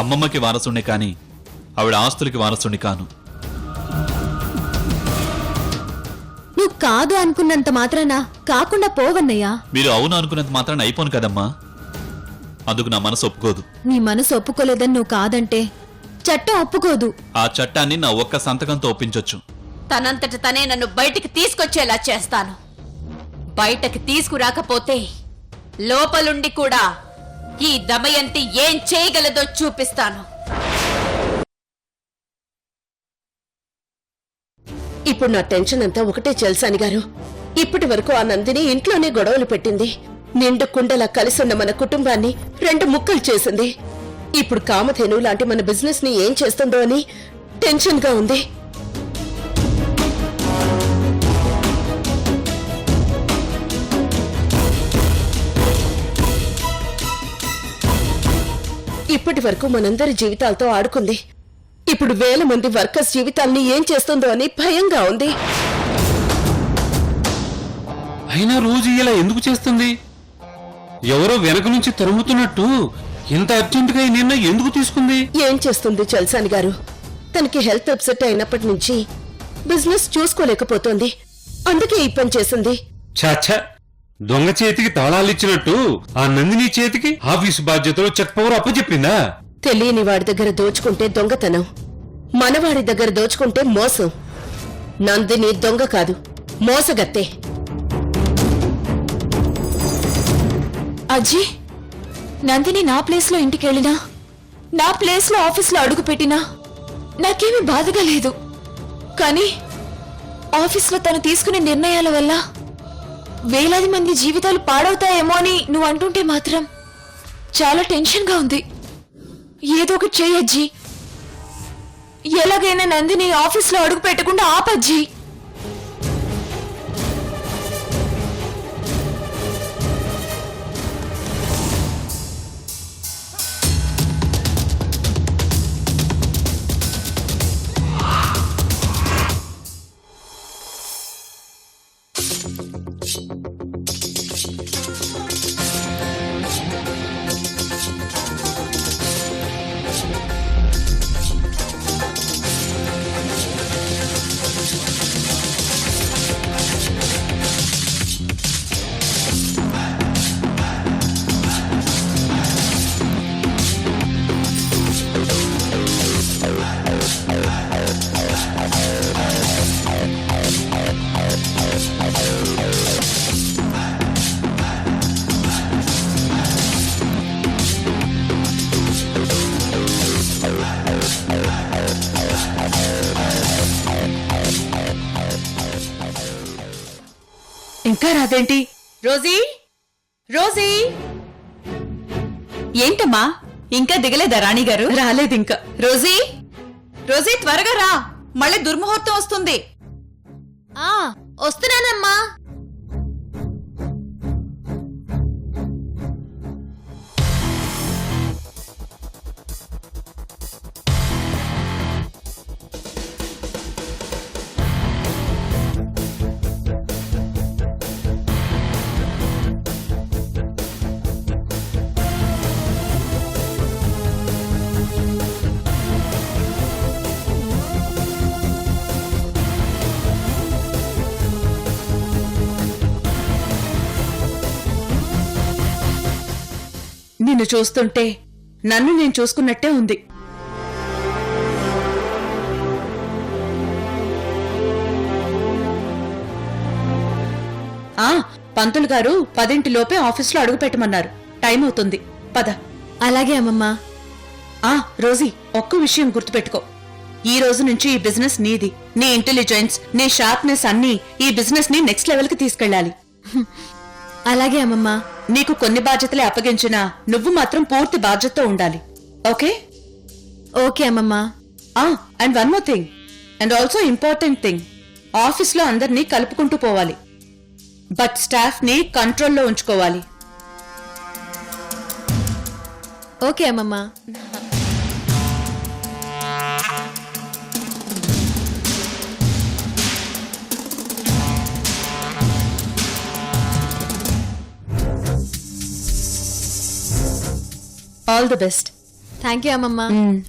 అమ్మమ్మకి వారసుని కాని ఆవిడ ఆస్తులకి వారసుని కాను. నువ్వు కాదు అనుకున్నంత మాత్రాన కాకుండా పోవన్నయ్యా. మీరు అవును అనుకున్నంత మాత్రాన అయిపోను కదమ్మా. అందుకు నా మనసు ఒప్పుకోదు. నీ మనసు ఒప్పుకోలేదని నువ్వు కాదంటే చట్టం ఒప్పుకోదు. ఆ చట్టాన్ని నా ఒక్క సంతకంతో ఒప్పించొచ్చు. తనంతట తనే నన్ను బయటికి తీసుకొచ్చేలా చేస్తాను. బయటకి తీసుకురాకపోతే లోపలుండి కూడా ఈ దమయంతి ఏం చేయగలదో చూపిస్తాను. ఇప్పుడు నా టెన్షన్ అంతా ఒకటే చెల్సాని గారు. ఇప్పటి వరకు ఆ నందిని ఇంట్లోనే గొడవలు పెట్టింది. నిండు కుండలా కలిసున్న మన కుటుంబాన్ని 2 ముక్కలు చేసింది. ఇప్పుడు కామధేను లాంటి మన బిజినెస్ ని ఏం చేస్తుందో అని టెన్షన్ గా ఉంది. ఇప్పటి వరకు మనందరి జీవితాలతో ఆడుకుంది. ఇప్పుడు వేల మంది వర్కర్స్ జీవితాల్ని ఏం చేస్తుందో అని భయంగా ఉంది. అయినా రోజు ఇలా ఎందుకు చేస్తుంది? ఎవరో వెనక నుంచి తరుముతున్నట్టు ఇంత అర్జెంటుగా ఈ నిర్ణయం ఎందుకు తీసుకుంది? ఏం చేస్తుంది చల్సాని గారు? తనకి హెల్త్ అప్సెట్ అయినప్పటి నుంచి బిజినెస్ చూసుకోలేకపోతోంది. అందుకే ఈ పని చేసింది. చాచా, దొంగ చేతికి తాళాలిచ్చినట్టు ఆ నందిని చేతికి ఆఫీసు బాధ్యతలు చెక్ పవర్ అప్పచెప్పిందా? తెలియని వాడి దగ్గర దోచుకుంటే దొంగతనం, మనవాడి దగ్గర దోచుకుంటే మోసం. నందిని దొంగ కాదు, మోసగత్తే. అజ్జీ, నందిని నా ప్లేస్ లో ఇంటికెళ్ళినా, నా ప్లేస్ లో ఆఫీస్ లో అడుగు పెట్టినా నాకేమీ బాధగా లేదు. కానీ ఆఫీస్ లో తను తీసుకునే నిర్ణయాల వల్ల వేలాది మంది జీవితాలు పాడవుతాయేమో అని నువ్వు అంటుంటే మాత్రం చాలా టెన్షన్ గా ఉంది. ఏదో ఒకటి చేయజ్జీ. ఎలాగైనా నందిని ఆఫీస్ లో అడుగు పెట్టకుండా ఆపజ్జీ. ఇంకా రాదేంటి? Rosie, Rosie! ఏంటమ్మా ఇంకా దిగలేదా రాణిగారు? రాలేదింకా. రోజీ, రోజీ త్వరగా రా, మళ్ళీ దుర్ముహూర్తం వస్తుంది. వస్తున్నానమ్మా. నిన్ను చూస్తుంటే నన్ను నేను చూసుకున్నట్టే ఉంది. పంతులు గారు 10 ఆఫీసులో అడుగు పెట్టమన్నారు. టైం అవుతుంది, పద. అలాగే అమ్మమ్మా. రోజీ, ఒక్క విషయం గుర్తుపెట్టుకో. ఈ రోజు నుంచి ఈ బిజినెస్ నీది. నీ ఇంటెలిజెన్స్, నీ షార్ప్నెస్ అన్నీ ఈ బిజినెస్ ని నెక్స్ట్ లెవెల్ కి తీసుకెళ్ళాలి. అలాగే అమ్మమ్మా. నీకు కొన్ని బాధ్యతలే అప్పగించినా నువ్వు మాత్రం పూర్తి బాధ్యతతో ఉండాలి. ఓకే? ఓకే అమ్మమ్మా. And one more thing, and also important thing, office లో అందరినీ కలుపుకుంటూ పోవాలి. బట్ స్టాఫ్ ని కంట్రోల్లో ఉంచుకోవాలి. ఓకే అమ్మమ్మా. All the best. Thank you అమ్మమ్మ.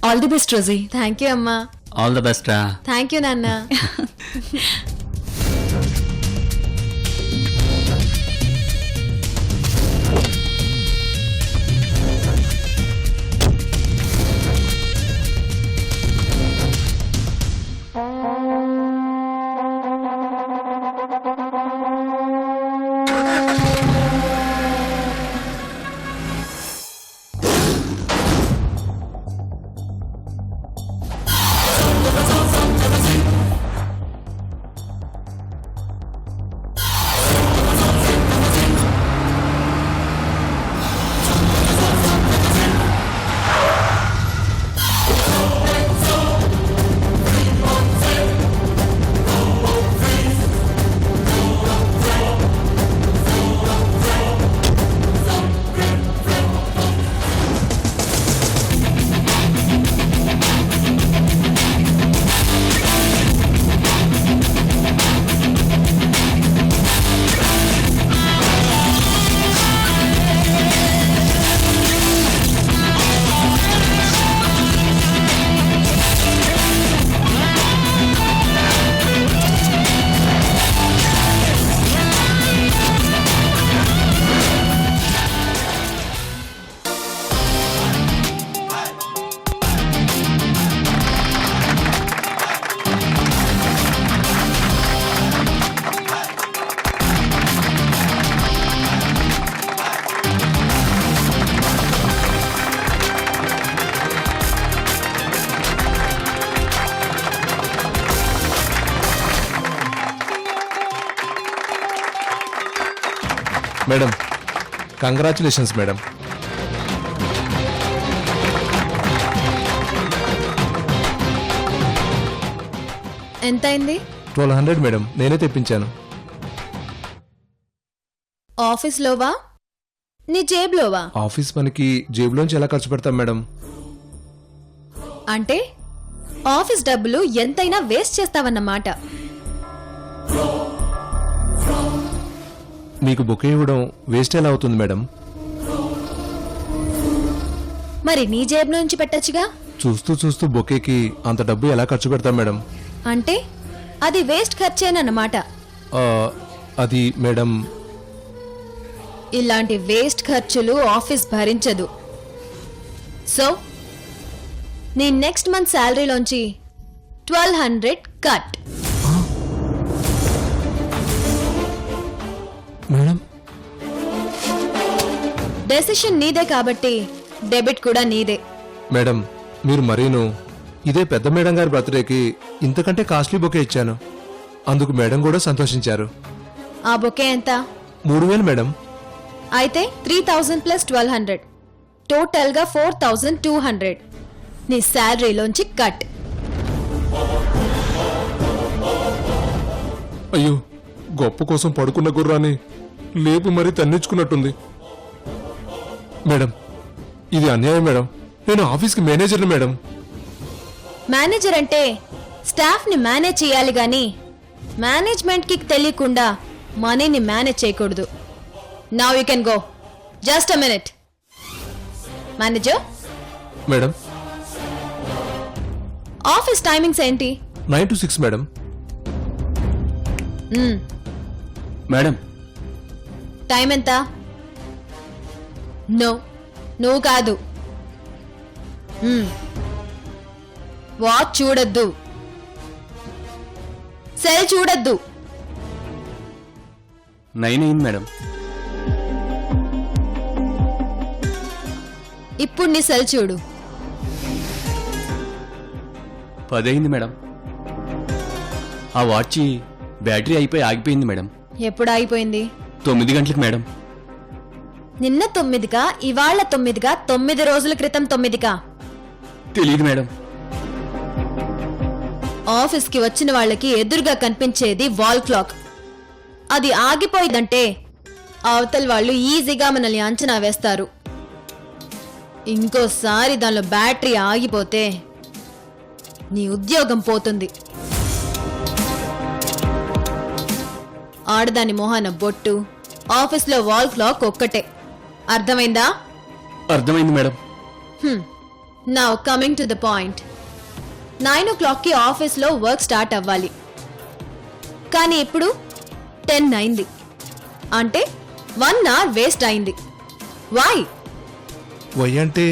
All the best Rosy. Thank you అమ్మా. ఆల్ ద బెస్ట్ రా. థ్యాంక్ యూ నాన్న. Madam congratulations madam. ఎంతైంది? 1200 మేడం, నేనే తెప్పించాను. ఆఫీస్లోవా నీ జేబులోవా? ఆఫీస్ పనికి జేబులోంచి ఎలా ఖర్చు పెడతాం మేడం? అంటే ఆఫీస్ డబ్బులు ఎంతైనా వేస్ట్ చేస్తావన్నమాట. మీకు బొకే ఇవ్వడం వేస్ట్ ఎలా అవుతుంది మేడం? మరి నీ జేబు నుంచి పెట్టచ్చుగా. చూస్తూ చూస్తూ బొకేకి అంత డబ్బు ఎలా ఖర్చు పెడతాం మేడం? అంటే అది వేస్ట్ ఖర్చేనన్నమాట. ఆ, అది మేడం. ఇలాంటి వేస్ట్ ఖర్చులు ఆఫీస్ భరించదు. సో నీ నెక్స్ట్ మంత్ శాలరీలోంచి 1200 కట్. మేడం డెసిషన్ నీదే కాబట్టి డెబిట్ కూడా నీదే. మేడం మీరు మరీను ఇదే పెద్ద మేడం గారి బర్త్డేకి ఇంతకంటే కాస్ట్లీ బొకే ఇచ్చాను. అందుకు మేడం కూడా సంతోషించారు. ఆ బొకే ఎంత? 3000 మేడం. అయితే 3000 ప్లస్ 1200 టోటల్ గా 4200 నీ శాలరీలోంచి కట్. అయ్యో, గొప్ప కోసం పడుకున్న గుర్రాన్ని లేపు మరీ తన్నించుకున్నట్టుంది. మేడం ఇది అన్యాయం మేడం. నేను ఆఫీస్కి మేనేజర్ని మేడం. మేనేజర్ అంటే స్టాఫ్ ని మేనేజ్ చేయాలి గాని మేనేజ్మెంట్ కి తెలియకుండా మనీని మేనేజ్ చేయకూడదు. Now you can go. Just a minute. Manager, madam office timings ఏంటి? 9 to 6 మేడం. మేడం టైం ఎంత? నో, నువ్వు కాదు. వాచ్ చూడొద్దు, సెల్ చూడొద్దు. 9 అయింది మేడం. ఇప్పుడు నీ సెల్ చూడు. 10 అయింది మేడం. ఆ వాచ్ బ్యాటరీ అయిపోయి ఆగిపోయింది మేడం. ఎప్పుడు ఆగిపోయింది? 9 గంటలకు మేడం. నిన్న 9గా, ఇవాళ 9గా, 9 రోజుల క్రితం 9గా? తెలియదు మేడం. ఆఫీస్ కి వచ్చిన వాళ్ళకి ఎదురుగా కనిపించేది వాల్ క్లాక్. అది ఆగిపోయిందంటే అవతల వాళ్ళు ఈజీగా మనల్ని అంచనా వేస్తారు. ఇంకోసారి దానిలో బ్యాటరీ ఆగిపోతే నీ ఉద్యోగం పోతుంది. ఆడదాని మొహాన బొట్టు, ఆఫీస్లో వాల్ క్లాక్ ఒక్కటే. అర్థమైందా? అర్థమైంది madam. Now coming to the point. 9 o'clockకి ఆఫీస్లో వర్క్ స్టార్ట్ అవ్వాలి, కానీ ఇప్పుడు 10 అయింది. అంటే 1 hour వేస్ట్ అయింది. వై? వై అంటే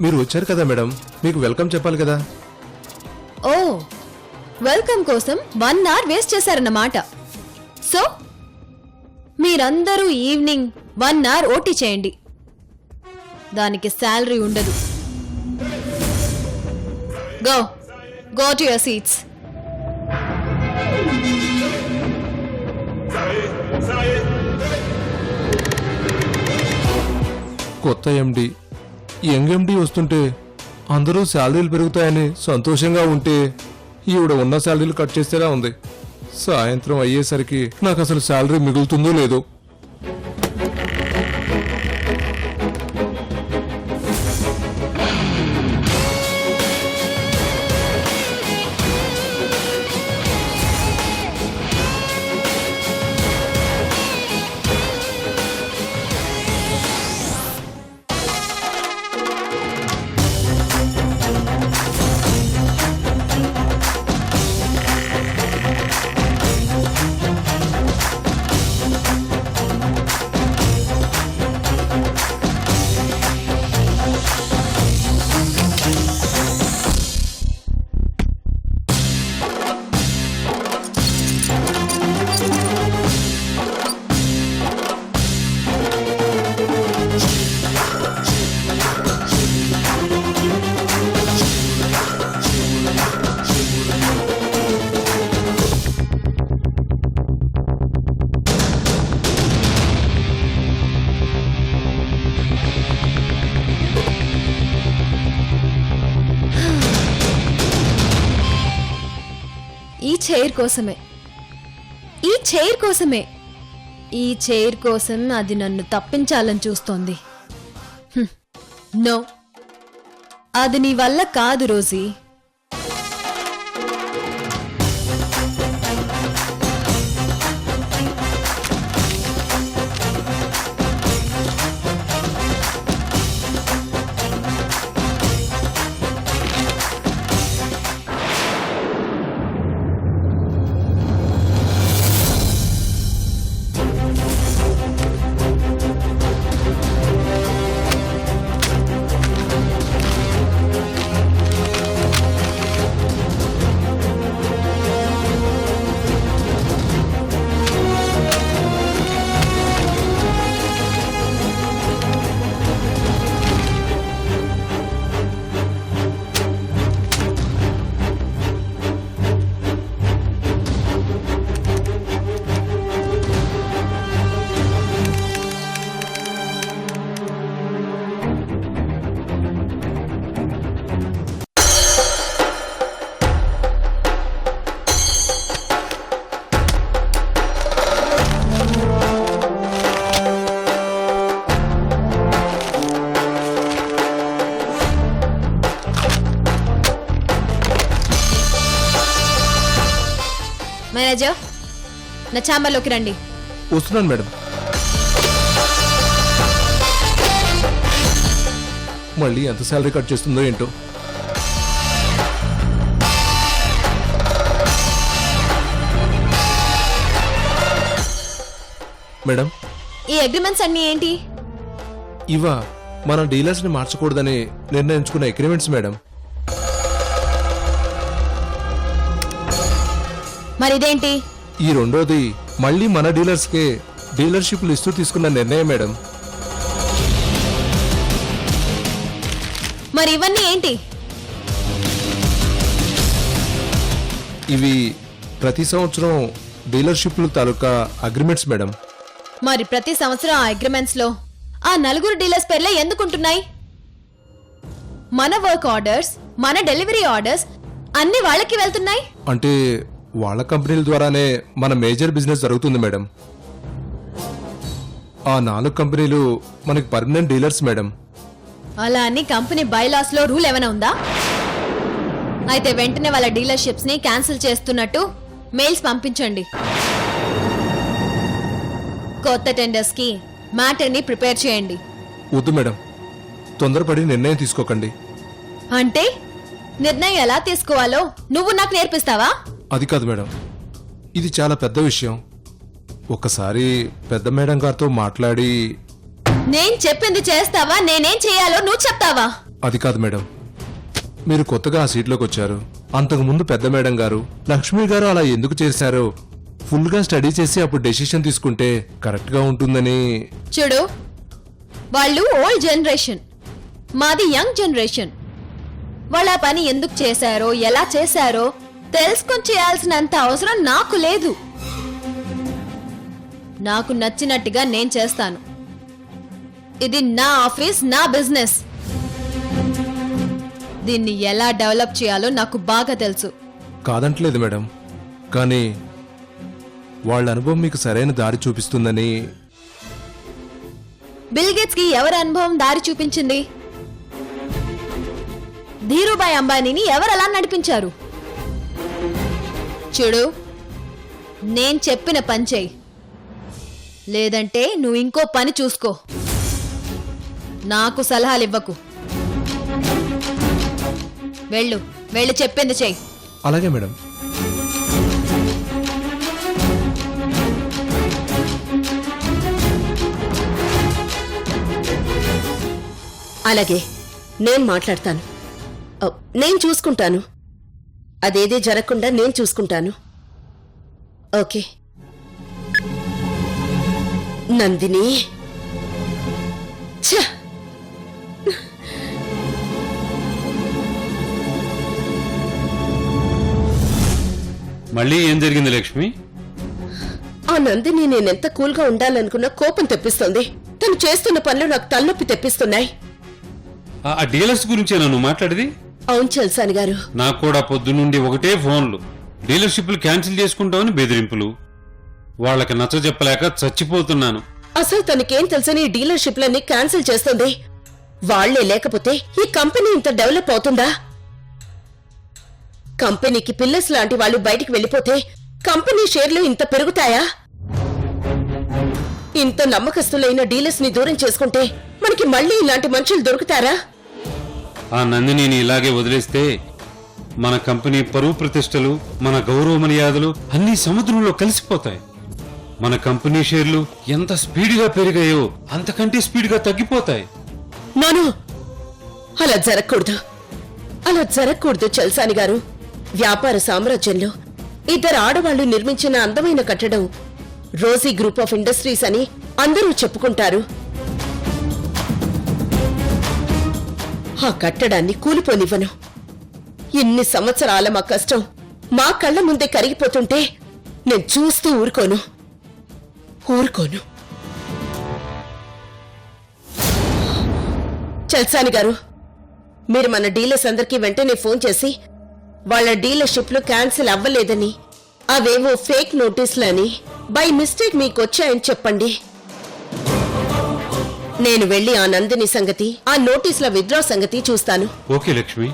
మీరు వచ్చారు కదా మేడం, మీకు వెల్కమ్ చెప్పాలి కదా. ఓ, వెల్కమ్ కోసం 1 hour వేస్ట్ చేశారన్నమాట. సో మీరందరూ ఈవినింగ్ 1 hour ఓటీ చేయండి, దానికి శాలరీ ఉండదు. Go to your seats. కొత్త ఎండి, యంగ్ ఎండి వస్తుంటే అందరూ శాలరీలు పెరుగుతాయని సంతోషంగా ఉంటే ఈవిడ ఉన్న శాలరీలు కట్ చేస్తేలా ఉంది. సాయంత్రం అయ్యేసరికి నాకు అసలు శాలరీ మిగులుతుందో లేదో. ఈ చైర్ కోసం అది నన్ను తప్పించాలని చూస్తోంది. నో, అది నీ వల్ల కాదు రోజీ. మేనేజర్, నా ఛాంబర్లోకి రండి. వస్తున్నాను మేడం. మళ్ళీ ఎంత శాలరీ కట్ చేస్తుందో ఏంటో. మేడం, ఈ అగ్రిమెంట్స్ అన్ని ఏంటి? ఇవా మన డీలర్స్ ని మార్చకూడదని నిర్ణయించుకున్న అగ్రిమెంట్స్ మేడం. మరి ఇదేంటి? ఈ రెండోది మళ్ళీ మన డీలర్స్ కే డీలర్షిప్లు ఇస్తూ తీసుకున్న నిర్ణయం మేడం. మరి ఇవన్నీ ఏంటి? ఇవి ప్రతి సంవత్సరం డీలర్షిప్లు తాలూకా అగ్రిమెంట్స్ మేడం. మరి ప్రతి సంవత్సరం ఆ అగ్రిమెంట్స్ లో ఆ 4 డీలర్స్ పేర్లే ఎందుకుంటున్నాయి? మన వర్క్ ఆర్డర్స్, మన డెలివరీ ఆర్డర్స్ అన్ని వాళ్ళకి వెళ్తున్నాయి. అంటే వాళ్ళ కంపెనీల ద్వారానే మన మేజర్ బిజినెస్ జరుగుతుంది మేడం. ఆ 4 కంపెనీలు మనకి పర్మనెంట్ డీలర్స్ మేడం. అలా అని కంపెనీ బైలాస్ లో రూల్ ఏమైనా ఉందా? అయితే వెంటనే వాళ్ళ డీలర్షిప్స్ ని క్యాన్సిల్ చేస్తున్నట్టు మెయిల్స్ పంపించండి. కొత్త టెండర్స్ కి మ్యాటర్ ని ప్రిపేర్ చేయండి. వద్దు మేడం, తొందరపడి నిర్ణయం తీసుకోకండి. అంటే నిర్ణయం ఎలా తీసుకోవాలో నువ్వు నాకు నేర్పిస్తావా? అది కాదు మేడం, ఇది చాలా పెద్ద విషయం. ఒకసారి పెద్ద మేడం గారితో మాట్లాడి. నేను చెప్పింది చేస్తావా, నేనేం చేయాలో నువ్వు చెప్తావా? అది కాదు మేడం, మీరు కొత్తగా ఆ సీట్లోకి వచ్చారు. అంతకుముందు పెద్ద మేడం గారు, లక్ష్మి గారు అలా ఎందుకు చేశారో ఫుల్గా స్టడీ చేసి అప్పుడు డెసిషన్ తీసుకుంటే కరెక్ట్గా ఉంటుందని. చూడు, వాళ్ళు ఓల్డ్ జనరేషన్, మాది యంగ్ జనరేషన్. వాళ్ళ పని ఎందుకు చేశారో ఎలా చేశారో తెలుసుకొని చేయాల్సినంత అవసరం నాకు లేదు. నాకు నచ్చినట్టుగా నేను చేస్తాను. ఇది నా ఆఫీస్, నా బిజినెస్. దీన్ని ఎలా డెవలప్ చేయాలో నాకు బాగా తెలుసు. కాదంటలేదు మేడం, కానీ వాళ్ళ అనుభవం మీకు సరైన దారి చూపిస్తుందని. బిల్ గేట్స్ కి ఎవరి అనుభవం దారి చూపించింది? ధీరుభాయ్ అంబానీని ఎవరెలా నడిపించారు? చూడు, నేను చెప్పిన పని చెయ్యి, లేదంటే నువ్వు ఇంకో పని చూసుకో. నాకు సలహాలు ఇవ్వకు. వెళ్ళు, వెళ్ళి చెప్పింది చెయ్యి. అలాగే మేడం. అలాగే నేను మాట్లాడతాను. నేను చూసుకుంటాను. అదేదే జరగకుండా నేను చూసుకుంటాను. ఓకే నందిని. ఛ! మళ్ళీ ఏం జరిగింది లక్ష్మి? ఆ నందిని నేనెంత కూల్గా ఉండాలనుకున్నా కోపం తెప్పిస్తోంది. తను చేస్తున్న పనులు నాకు తలనొప్పి తెప్పిస్తున్నాయి. ఆ డీలర్స్ గురించే నన్ను మాట్లాడేది? అవును చల్సాని గారు, నాకు కూడా పొద్దునుండి ఒకటే ఫోన్లు. డీలర్షిప్లు క్యాన్సిల్ చేసుకుంటామని బెదిరింపులు. వాళ్ళకి నచ్చ చెప్పలేక చచ్చిపోతున్నాను. అసలు తనకేం తెలుసని ఈ డీలర్షిప్లన్నీ క్యాన్సిల్ చేస్తుంది. వాళ్లే లేకపోతే ఈ కంపెనీ ఇంత డెవలప్ అవుతుందా? కంపెనీకి పిల్లర్స్ లాంటి వాళ్ళు బయటికి వెళ్లిపోతే కంపెనీ షేర్లు ఇంత పెరుగుతాయా? ఇంత నమ్మకస్తులైన డీలర్స్ ని దూరం చేసుకుంటే మనకి మళ్ళీ ఇలాంటి మనుషులు దొరుకుతారా? ఆ నందినిని ఇలాగే వదిలేస్తే మన కంపెనీ పరువు ప్రతిష్టలు, మన గౌరవ మర్యాదలు అన్ని సముద్రంలో కలిసిపోతాయి. మన కంపెనీ షేర్లు ఎంత స్పీడ్గా పెరిగాయో అంతకంటే స్పీడ్గా తగ్గిపోతాయి. నోను, అలా జరగకూడదు. అలా జరగకూడదు చల్సాని గారు. వ్యాపార సామ్రాజ్యంలో ఇద్దరు ఆడవాళ్లు నిర్మించిన అందమైన కట్టడం రోజీ గ్రూప్ ఆఫ్ ఇండస్ట్రీస్ అని అందరూ చెప్పుకుంటారు. ఆ కట్టడాన్ని కూలిపోనివ్వను. ఇన్ని సంవత్సరాల మా కష్టం మా కళ్ళ ముందే కరిగిపోతుంటే నేను చూస్తూ ఊరుకోను. చల్సాని గారు, మీరు మన డీలర్స్ అందరికీ వెంటనే ఫోన్ చేసి వాళ్ళ డీలర్షిప్లు క్యాన్సిల్ అవ్వలేదని, అవేవో ఫేక్ నోటీసులని బై మిస్టేక్ మీకు వచ్చాయని చెప్పండి. నేను వెళ్లి ఆ నందిని సంగతి, ఆ నోటీసుల విత్డ్రా సంగతి చూస్తాను. ఓకే లక్ష్మి.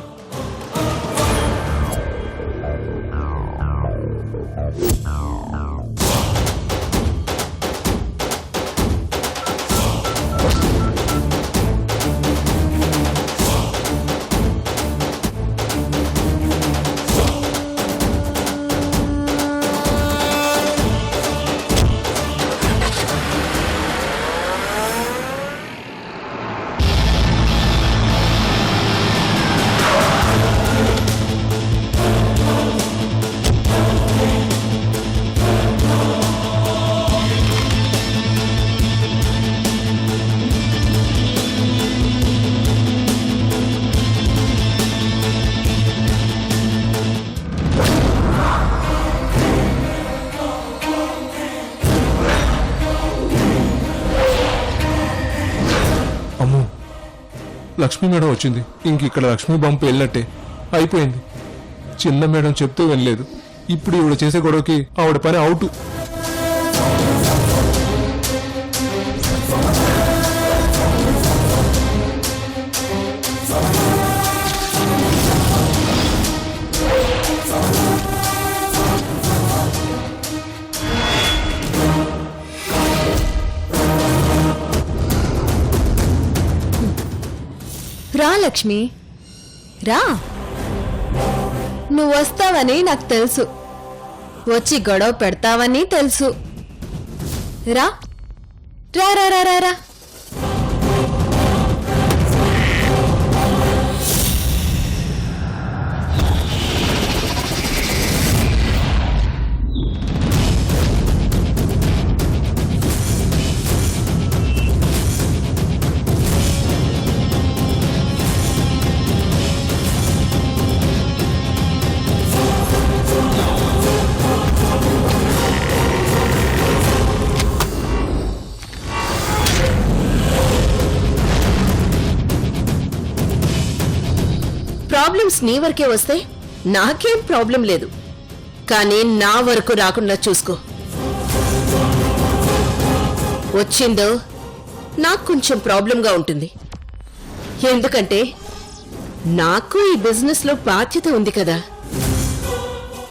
లక్ష్మీ మేడం వచ్చింది. ఇంక ఇక్కడ లక్ష్మీ బంపు వెళ్ళినట్టే అయిపోయింది. చిన్న మేడం చెప్తూ వినలేదు. ఇప్పుడు ఈవిడ చేసే గొడవకి ఆవిడ పని అవుట్. రా లక్ష్మి, రా నువ్వు వస్తావని నాకు తెలుసు, వచ్చి గొడవ పెడతావని తెలుసు. రా రా రా రా రా రా. ప్రాబ్లమ్స్ నీ వరకే వస్తే నాకేం ప్రాబ్లం లేదు, కానీ నా వరకు రాకుండా చూసుకో. వచ్చిందో నాకు కొంచెం ప్రాబ్లంగా ఉంటుంది, ఎందుకంటే నాకు ఈ బిజినెస్ లో బాధ్యత ఉంది కదా.